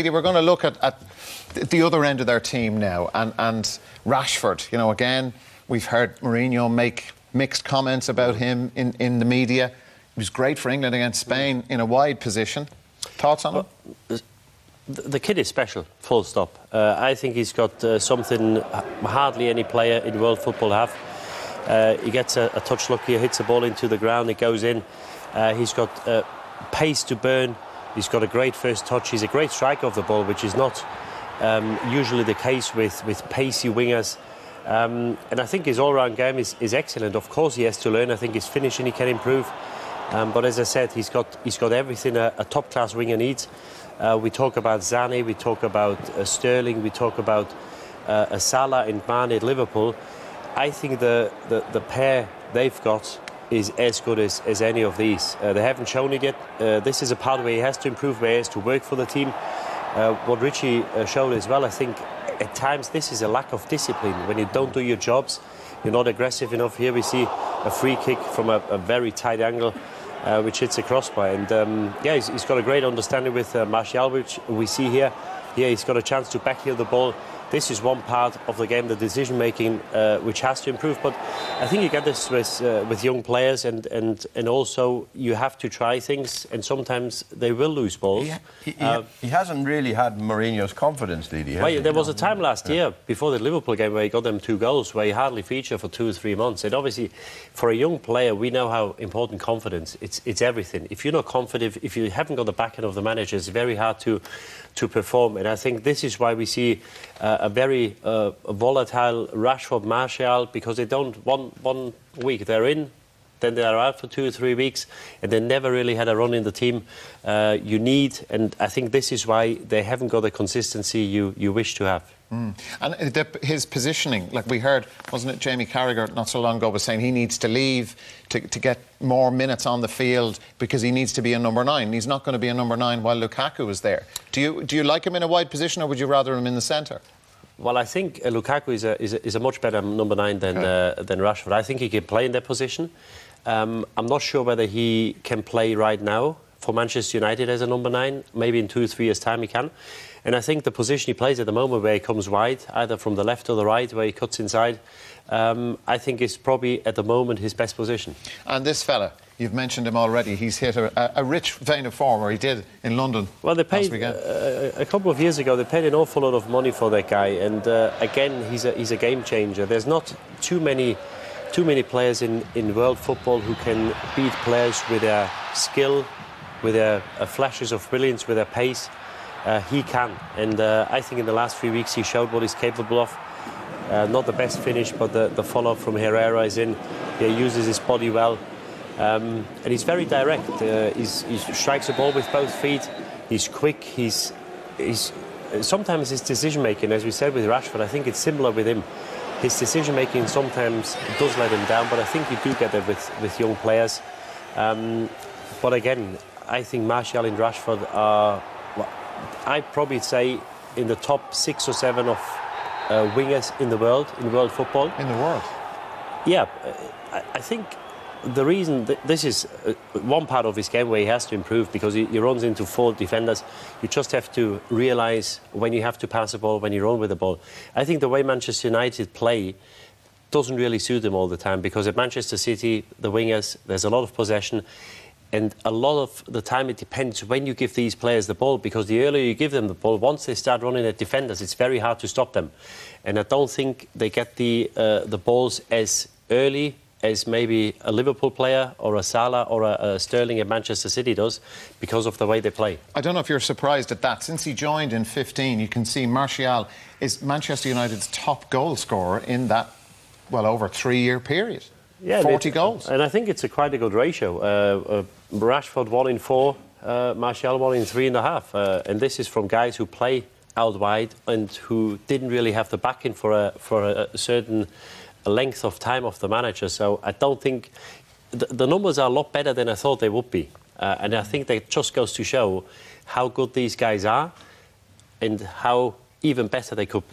Didi, we're going to look at the other end of their team now, and Rashford. You know, again, we've heard Mourinho make mixed comments about him in the media. He was great for England against Spain in a wide position. Thoughts on him? The kid is special, full stop. I think he's got something hardly any player in world football have. He gets a touch luck here, hits the ball into the ground, it goes in. He's got pace to burn. He's got a great first touch. He's a great striker of the ball, which is not usually the case with pacey wingers. And I think his all-round game is excellent. Of course, he has to learn. I think his finishing he can improve. But as I said, he's got everything a top-class winger needs. We talk about Zane, we talk about Sterling, we talk about Salah and Mane at Liverpool. I think the pair they've got is as good as any of these. They haven't shown it yet. This is a part where he has to improve, where he has to work for the team. What Richie showed as well, I think at times this is a lack of discipline. When you don't do your jobs, you're not aggressive enough. Here we see a free kick from a very tight angle, which hits a crossbar. And yeah, he's got a great understanding with Martial, which we see here. Yeah, he's got a chance to backheel the ball. This is one part of the game, the decision-making, which has to improve. But I think you get this with young players, and also you have to try things, and sometimes they will lose balls. He hasn't really had Mourinho's confidence, Didi. Well, there was a time last year, before the Liverpool game, where he got them 2 goals, where he hardly featured for 2 or 3 months. And obviously, for a young player, we know how important confidence it's everything. If you're not confident, if you haven't got the backing of the manager, it's very hard to perform. And I think this is why we see a very volatile Rashford Martial, because they don't one week they're in, then they're out for 2 or 3 weeks, and they never really had a run in the team you need. And I think this is why they haven't got the consistency you wish to have. And his positioning, like we heard, wasn't it Jamie Carragher not so long ago was saying he needs to leave to get more minutes on the field because he needs to be a number 9. He's not going to be a number 9 while Lukaku is there. Do you like him in a wide position, or would you rather him in the centre? Well, I think Lukaku is a much better number 9 than Rashford. I think he can play in that position. I'm not sure whether he can play right now for Manchester United as a number 9. Maybe in 2 or 3 years' time he can. And I think the position he plays at the moment, where he comes wide, either from the left or the right, where he cuts inside, I think is probably at the moment his best position. And this fella, you've mentioned him already. He's hit a rich vein of form, or he did in London. Well, they paid a couple of years ago. They paid an awful lot of money for that guy, and again, he's a game changer. There's not too many players in world football who can beat players with their skill, with their flashes of brilliance, with their pace. He can, and I think in the last few weeks he showed what he's capable of. Not the best finish, but the follow-up from Herrera is in. He uses his body well, and he's very direct. He strikes the ball with both feet. He's quick. He's sometimes his decision-making, as we said with Rashford, I think it's similar with him. His decision-making sometimes does let him down, but I think you do get that with young players. But again, I think Martial and Rashford are, well, I'd probably say, in the top 6 or 7 of wingers in world football. In the world? Yeah, I think the reason this is one part of his game where he has to improve, because he runs into 4 defenders. You just have to realise when you have to pass the ball, when you run with the ball. I think the way Manchester United play doesn't really suit them all the time, because at Manchester City, the wingers, there's a lot of possession. And a lot of the time it depends when you give these players the ball, because the earlier you give them the ball, once they start running at defenders, it's very hard to stop them. And I don't think they get the balls as early as maybe a Liverpool player or a Salah or a Sterling at Manchester City does, because of the way they play. I don't know if you're surprised at that. Since he joined in 15, you can see Martial is Manchester United's top goal scorer in that, well, over 3-year period. Yeah, 40 goals. And I think it's quite a good ratio. Rashford 1 in 4, Martial 1 in 3.5. And this is from guys who play out wide and who didn't really have the backing for a certain length of time of the manager. So I don't think the numbers are a lot better than I thought they would be. And I think that just goes to show how good these guys are and how even better they could be.